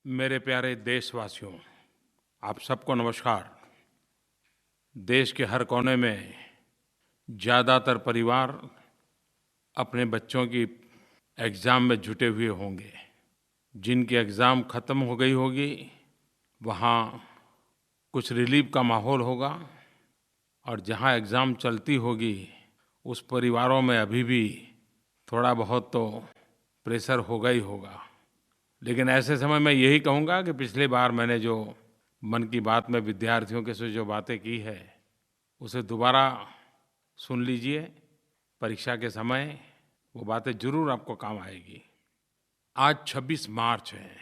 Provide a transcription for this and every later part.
मेरे प्यारे देशवासियों, आप सबको नमस्कार। देश के हर कोने में ज़्यादातर परिवार अपने बच्चों की एग्ज़ाम में जुटे हुए होंगे। जिनकी एग्ज़ाम ख़त्म हो गई होगी, वहाँ कुछ रिलीफ का माहौल होगा, और जहाँ एग्ज़ाम चलती होगी, उस परिवारों में अभी भी थोड़ा बहुत तो प्रेशर होगा ही होगा। लेकिन ऐसे समय मैं यही कहूँगा कि पिछली बार मैंने जो मन की बात में विद्यार्थियों के से जो बातें की है, उसे दोबारा सुन लीजिए। परीक्षा के समय वो बातें ज़रूर आपको काम आएगी। आज 26 मार्च है।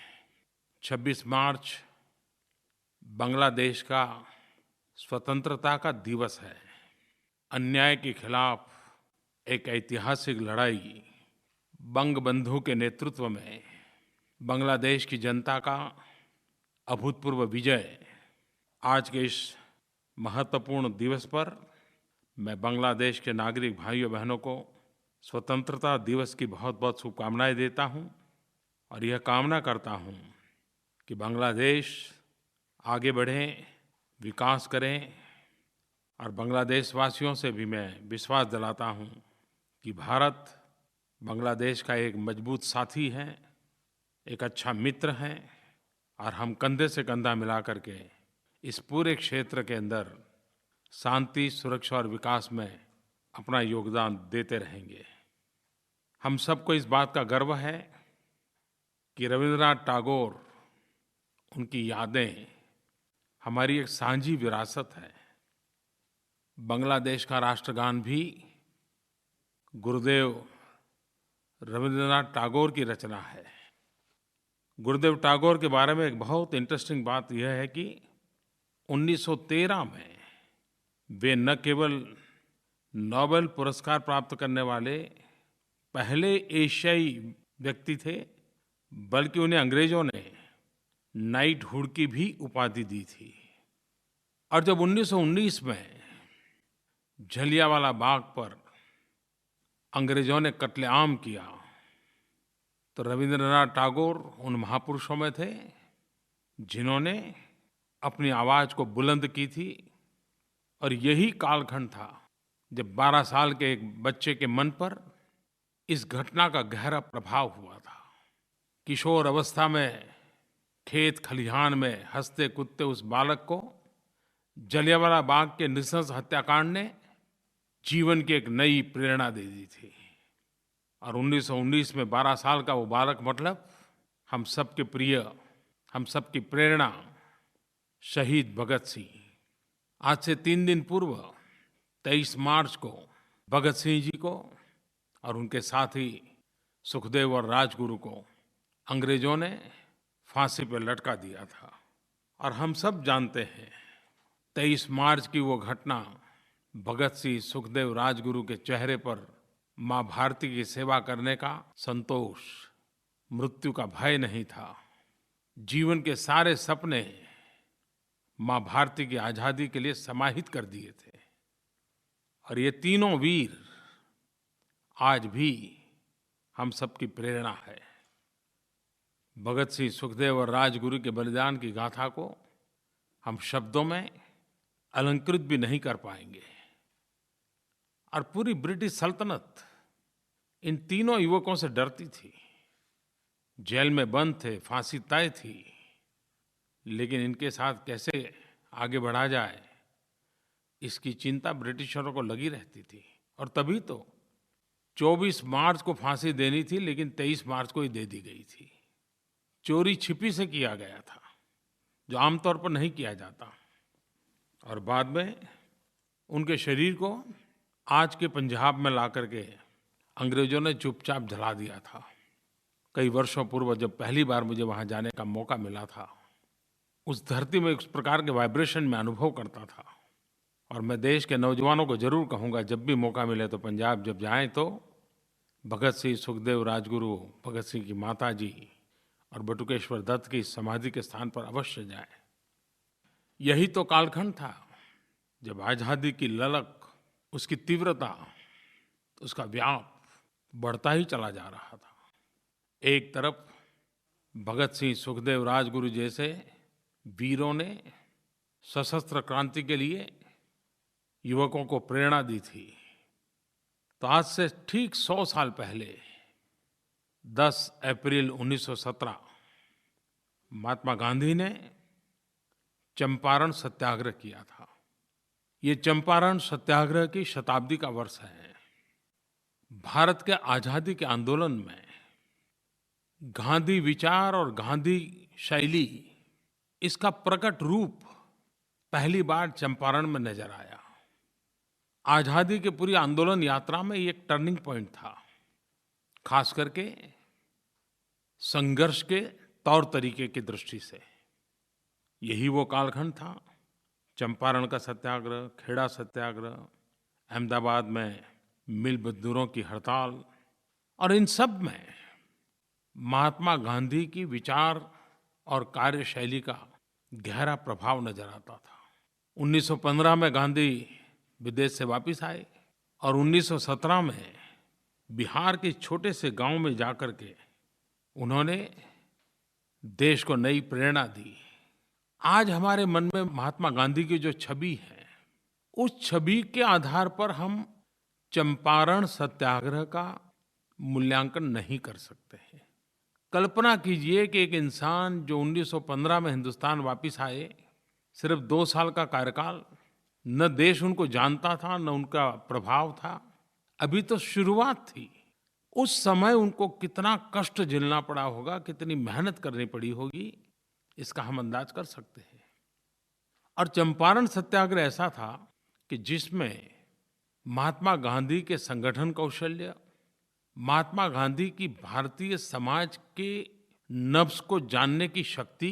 26 मार्च बांग्लादेश का स्वतंत्रता का दिवस है। अन्याय के खिलाफ़ एक ऐतिहासिक लड़ाई बंगबंधु के नेतृत्व में बांग्लादेश की जनता का अभूतपूर्व विजय। आज के इस महत्वपूर्ण दिवस पर मैं बांग्लादेश के नागरिक भाइयों-बहनों को स्वतंत्रता दिवस की बहुत-बहुत शुभकामनाएं देता हूं, और यह कामना करता हूं कि बांग्लादेश आगे बढ़े, विकास करें। और बांग्लादेशवासियों से भी मैं विश्वास दिलाता हूं कि भारत बांग्लादेश का एक मजबूत साथी है, एक अच्छा मित्र है, और हम कंधे से कंधा मिला करके इस पूरे क्षेत्र के अंदर शांति, सुरक्षा और विकास में अपना योगदान देते रहेंगे। हम सबको इस बात का गर्व है कि रवींद्रनाथ टैगोर, उनकी यादें हमारी एक साझी विरासत है। बांग्लादेश का राष्ट्रगान भी गुरुदेव रवींद्रनाथ टैगोर की रचना है। गुरुदेव टैगोर के बारे में एक बहुत इंटरेस्टिंग बात यह है कि 1913 में वे न केवल नोबेल पुरस्कार प्राप्त करने वाले पहले एशियाई व्यक्ति थे, बल्कि उन्हें अंग्रेज़ों ने नाइटहुड की भी उपाधि दी थी। और जब 1919 में जलियांवाला बाग पर अंग्रेज़ों ने कत्लेआम किया, तो रवींद्रनाथ टैगोर उन महापुरुषों में थे जिन्होंने अपनी आवाज़ को बुलंद की थी। और यही कालखंड था जब 12 साल के एक बच्चे के मन पर इस घटना का गहरा प्रभाव हुआ था। किशोर अवस्था में खेत खलिहान में हँसते कूदते उस बालक को जलियांवाला बाग के नृशंस हत्याकांड ने जीवन की एक नई प्रेरणा दे दी थी। और 1919 में 12 साल का वो बालक, मतलब हम सबके प्रिय, हम सबकी प्रेरणा, शहीद भगत सिंह। आज से 3 दिन पूर्व 23 मार्च को भगत सिंह जी को और उनके साथी सुखदेव और राजगुरु को अंग्रेज़ों ने फांसी पर लटका दिया था। और हम सब जानते हैं 23 मार्च की वो घटना, भगत सिंह, सुखदेव, राजगुरु के चेहरे पर माँ भारती की सेवा करने का संतोष, मृत्यु का भय नहीं था। जीवन के सारे सपने माँ भारती की आज़ादी के लिए समाहित कर दिए थे। और ये तीनों वीर आज भी हम सबकी प्रेरणा है। भगत सिंह, सुखदेव और राजगुरु के बलिदान की गाथा को हम शब्दों में अलंकृत भी नहीं कर पाएंगे। और पूरी ब्रिटिश सल्तनत इन तीनों युवकों से डरती थी। जेल में बंद थे, फांसी तय थी, लेकिन इनके साथ कैसे आगे बढ़ा जाए, इसकी चिंता ब्रिटिशरों को लगी रहती थी। और तभी तो 24 मार्च को फांसी देनी थी, लेकिन 23 मार्च को ही दे दी गई थी। चोरी छिपी से किया गया था, जो आमतौर पर नहीं किया जाता। और बाद में उनके शरीर को आज के पंजाब में ला करके अंग्रेज़ों ने चुपचाप जला दिया था। कई वर्षों पूर्व जब पहली बार मुझे वहाँ जाने का मौका मिला था, उस धरती में उस प्रकार के वाइब्रेशन में अनुभव करता था। और मैं देश के नौजवानों को ज़रूर कहूँगा, जब भी मौका मिले तो पंजाब जब जाएं तो भगत सिंह, सुखदेव, राजगुरु, भगत सिंह की माता जी और बटुकेश्वर दत्त की समाधि के स्थान पर अवश्य जाएं। यही तो कालखंड था जब आज़ादी की ललक, उसकी तीव्रता, उसका व्याप बढ़ता ही चला जा रहा था। एक तरफ भगत सिंह, सुखदेव, राजगुरु जैसे वीरों ने सशस्त्र क्रांति के लिए युवकों को प्रेरणा दी थी। तो आज से ठीक 100 साल पहले 10 अप्रैल 1917 महात्मा गांधी ने चंपारण सत्याग्रह किया था। ये चंपारण सत्याग्रह की शताब्दी का वर्ष है। भारत के आज़ादी के आंदोलन में गांधी विचार और गांधी शैली, इसका प्रकट रूप पहली बार चंपारण में नजर आया। आज़ादी के पूरी आंदोलन यात्रा में ये एक टर्निंग पॉइंट था, खास करके संघर्ष के तौर तरीके की दृष्टि से। यही वो कालखंड था, चंपारण का सत्याग्रह, खेड़ा सत्याग्रह, अहमदाबाद में मिल मजदूरों की हड़ताल, और इन सब में महात्मा गांधी की विचार और कार्यशैली का गहरा प्रभाव नजर आता था। 1915 में गांधी विदेश से वापस आए और 1917 में बिहार के छोटे से गांव में जाकर के उन्होंने देश को नई प्रेरणा दी। आज हमारे मन में महात्मा गांधी की जो छवि है, उस छवि के आधार पर हम चंपारण सत्याग्रह का मूल्यांकन नहीं कर सकते हैं। कल्पना कीजिए कि एक इंसान जो 1915 में हिंदुस्तान वापस आए, सिर्फ 2 साल का कार्यकाल, न देश उनको जानता था, न उनका प्रभाव था, अभी तो शुरुआत थी। उस समय उनको कितना कष्ट झेलना पड़ा होगा, कितनी मेहनत करनी पड़ी होगी, इसका हम अंदाज कर सकते हैं। और चंपारण सत्याग्रह ऐसा था कि जिसमें महात्मा गांधी के संगठन कौशल्य, महात्मा गांधी की भारतीय समाज के नब्ज को जानने की शक्ति,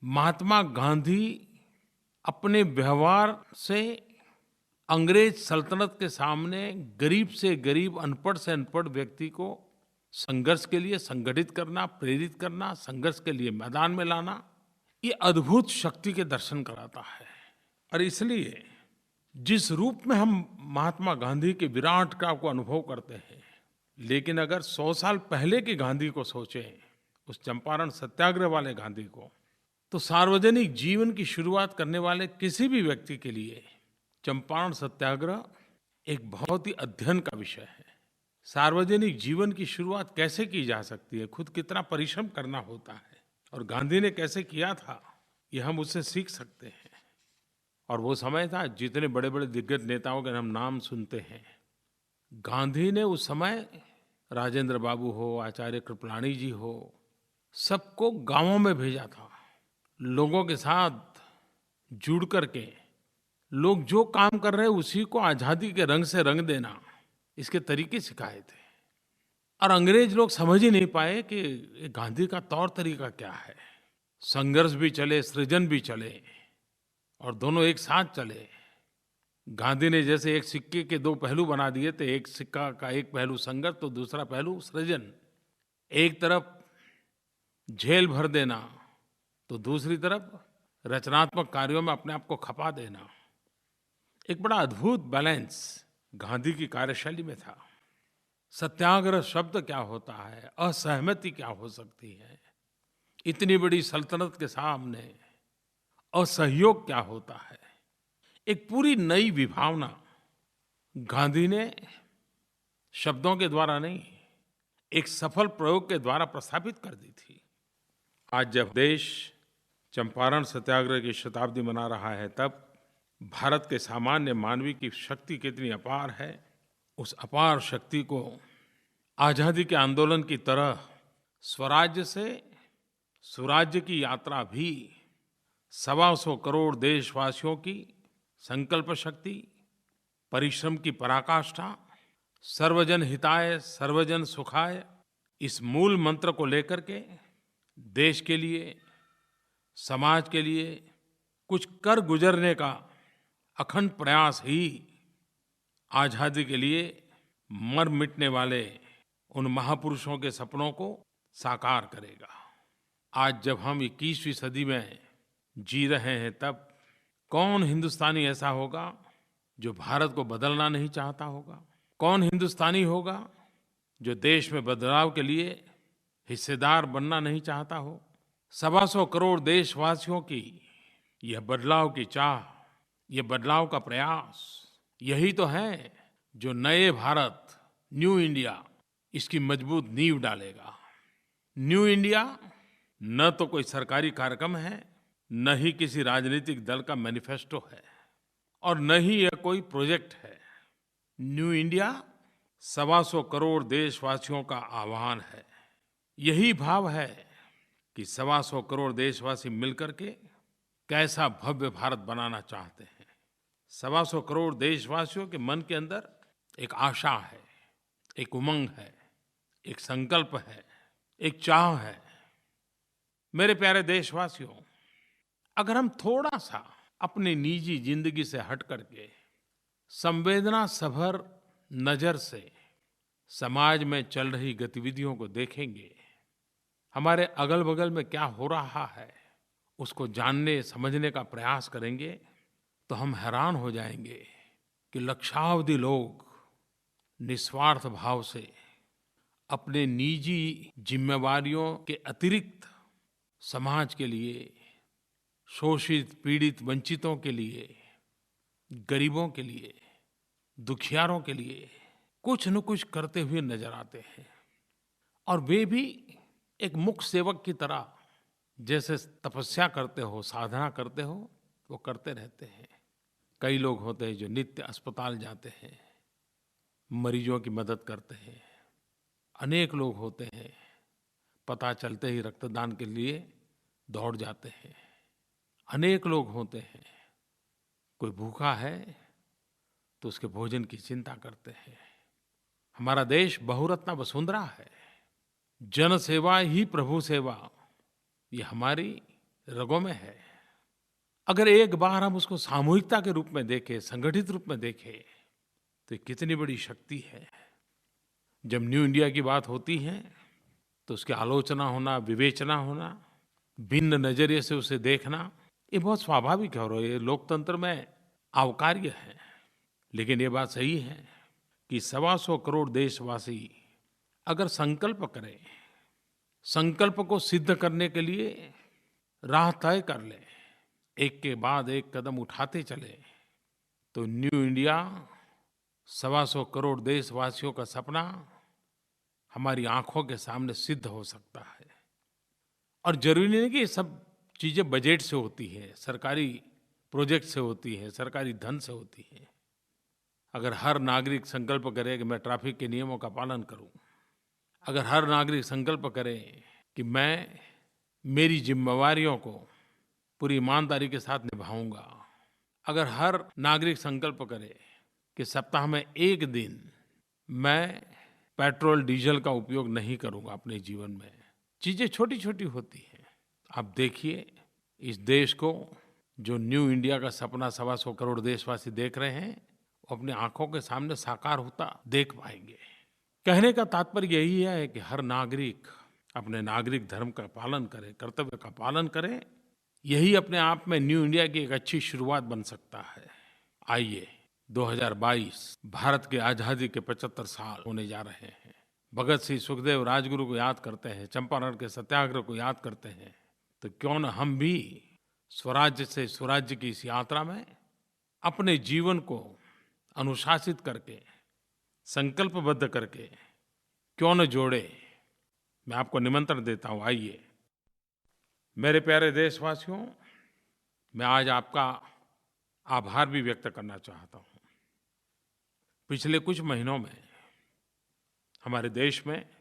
महात्मा गांधी अपने व्यवहार से अंग्रेज सल्तनत के सामने गरीब से गरीब, अनपढ़ से अनपढ़ व्यक्ति को संघर्ष के लिए संगठित करना, प्रेरित करना, संघर्ष के लिए मैदान में लाना, ये अद्भुत शक्ति के दर्शन कराता है। और इसलिए जिस रूप में हम महात्मा गांधी के विराट काल को अनुभव करते हैं, लेकिन अगर 100 साल पहले के गांधी को सोचें, उस चंपारण सत्याग्रह वाले गांधी को, तो सार्वजनिक जीवन की शुरुआत करने वाले किसी भी व्यक्ति के लिए चंपारण सत्याग्रह एक बहुत ही अध्ययन का विषय है। सार्वजनिक जीवन की शुरुआत कैसे की जा सकती है, खुद कितना परिश्रम करना होता है, और गांधी ने कैसे किया था, ये हम उससे सीख सकते हैं। और वो समय था, जितने बड़े बड़े दिग्गज नेताओं के हम नाम सुनते हैं, गांधी ने उस समय राजेंद्र बाबू हो, आचार्य कृपलानी जी हो, सबको गांवों में भेजा था। लोगों के साथ जुड़ करके लोग जो काम कर रहे हैं उसी को आज़ादी के रंग से रंग देना, इसके तरीके सिखाए थे। और अंग्रेज लोग समझ ही नहीं पाए कि गांधी का तौर तरीका क्या है। संघर्ष भी चले, सृजन भी चले, और दोनों एक साथ चले। गांधी ने जैसे एक सिक्के के 2 पहलू बना दिए थे, एक सिक्का का एक पहलू संघर्ष, तो दूसरा पहलू सृजन। एक तरफ झेल भर देना, तो दूसरी तरफ रचनात्मक कार्यों में अपने आप को खपा देना। एक बड़ा अद्भुत बैलेंस गांधी की कार्यशैली में था। सत्याग्रह शब्द क्या होता है, असहमति क्या हो सकती है, इतनी बड़ी सल्तनत के सामने असहयोग क्या होता है, एक पूरी नई विभावना गांधी ने शब्दों के द्वारा नहीं, एक सफल प्रयोग के द्वारा प्रस्थापित कर दी थी। आज जब देश चंपारण सत्याग्रह की शताब्दी मना रहा है, तब भारत के सामान्य मानवी की शक्ति कितनी अपार है, उस अपार शक्ति को आज़ादी के आंदोलन की तरह स्वराज्य से सुराज्य की यात्रा भी 125 करोड़ देशवासियों की संकल्प शक्ति, परिश्रम की पराकाष्ठा, सर्वजन हिताय सर्वजन सुखाय, इस मूल मंत्र को लेकर के देश के लिए, समाज के लिए कुछ कर गुजरने का अखंड प्रयास ही आज़ादी के लिए मर मिटने वाले उन महापुरुषों के सपनों को साकार करेगा। आज जब हम 21वीं सदी में जी रहे हैं, तब कौन हिंदुस्तानी ऐसा होगा जो भारत को बदलना नहीं चाहता होगा? कौन हिंदुस्तानी होगा जो देश में बदलाव के लिए हिस्सेदार बनना नहीं चाहता हो? 125 करोड़ देशवासियों की यह बदलाव की चाह, ये बदलाव का प्रयास, यही तो है जो नए भारत, न्यू इंडिया, इसकी मजबूत नींव डालेगा। न्यू इंडिया न तो कोई सरकारी कार्यक्रम है, न ही किसी राजनीतिक दल का मैनिफेस्टो है, और न ही यह कोई प्रोजेक्ट है। न्यू इंडिया 125 करोड़ देशवासियों का आह्वान है। यही भाव है कि 125 करोड़ देशवासी मिलकर के कैसा भव्य भारत बनाना चाहते हैं। 125 करोड़ देशवासियों के मन के अंदर एक आशा है, एक उमंग है, एक संकल्प है, एक चाह है। मेरे प्यारे देशवासियों, अगर हम थोड़ा-सा अपनी निजी ज़िंदगी से हट करके संवेदना सभर नज़र से समाज में चल रही गतिविधियों को देखेंगे, हमारे अगल-बगल में क्या हो रहा है, उसको जानने समझने का प्रयास करेंगे, तो हम हैरान हो जाएंगे कि लक्षावधि लोग निस्वार्थ भाव से अपने निजी जिम्मेवारियों के अतिरिक्त समाज के लिए, शोषित पीड़ित वंचितों के लिए, गरीबों के लिए, दुखियारों के लिए कुछ न कुछ करते हुए नजर आते हैं। और वे भी एक मुख्य सेवक की तरह, जैसे तपस्या करते हो, साधना करते हो, वो करते रहते हैं। कई लोग होते हैं जो नित्य अस्पताल जाते हैं, मरीजों की मदद करते हैं। अनेक लोग होते हैं पता चलते ही रक्तदान के लिए दौड़ जाते हैं। अनेक लोग होते हैं कोई भूखा है तो उसके भोजन की चिंता करते हैं। हमारा देश बहुरत्ना वसुंधरा है। जन सेवा ही प्रभु सेवा, ये हमारी रगों में है। अगर एक बार हम उसको सामूहिकता के रूप में देखें, संगठित रूप में देखें, तो ये कितनी बड़ी शक्ति है। जब न्यू इंडिया की बात होती है तो उसकी आलोचना होना, विवेचना होना, भिन्न नजरिए से उसे देखना, ये बहुत स्वाभाविक है और ये लोकतंत्र में आवकार्य है। लेकिन ये बात सही है कि 125 करोड़ देशवासी अगर संकल्प करें, संकल्प को सिद्ध करने के लिए राह तय कर लें, एक के बाद एक कदम उठाते चले, तो न्यू इंडिया 125 करोड़ देशवासियों का सपना हमारी आंखों के सामने सिद्ध हो सकता है। और जरूरी नहीं कि ये सब चीजें बजट से होती है, सरकारी प्रोजेक्ट से होती है, सरकारी धन से होती है। अगर हर नागरिक संकल्प करे कि मैं ट्रैफिक के नियमों का पालन करूं, अगर हर नागरिक संकल्प करे कि मैं मेरी जिम्मेवारियों को पूरी ईमानदारी के साथ निभाऊंगा, अगर हर नागरिक संकल्प करे कि सप्ताह में एक दिन मैं पेट्रोल डीजल का उपयोग नहीं करूंगा अपने जीवन में, चीजें छोटी-छोटी होती हैं। आप देखिए इस देश को जो न्यू इंडिया का सपना 125 करोड़ देशवासी देख रहे हैं, वो अपनी आंखों के सामने साकार होता देख पाएंगे। कहने का तात्पर्य यही है कि हर नागरिक अपने नागरिक धर्म का पालन करे, कर्तव्य का पालन करे। यही अपने आप में न्यू इंडिया की एक अच्छी शुरुआत बन सकता है। आइए 2022 भारत की आज़ादी के 75 साल होने जा रहे हैं। भगत सिंह, सुखदेव, राजगुरु को याद करते हैं, चंपारण के सत्याग्रह को याद करते हैं, तो क्यों न हम भी स्वराज्य से सुराज्य की इस यात्रा में अपने जीवन को अनुशासित करके, संकल्पबद्ध करके क्यों न जोड़े। मैं आपको निमंत्रण देता हूँ, आइए। मेरे प्यारे देशवासियों, मैं आज आपका आभार भी व्यक्त करना चाहता हूँ। पिछले कुछ महीनों में हमारे देश में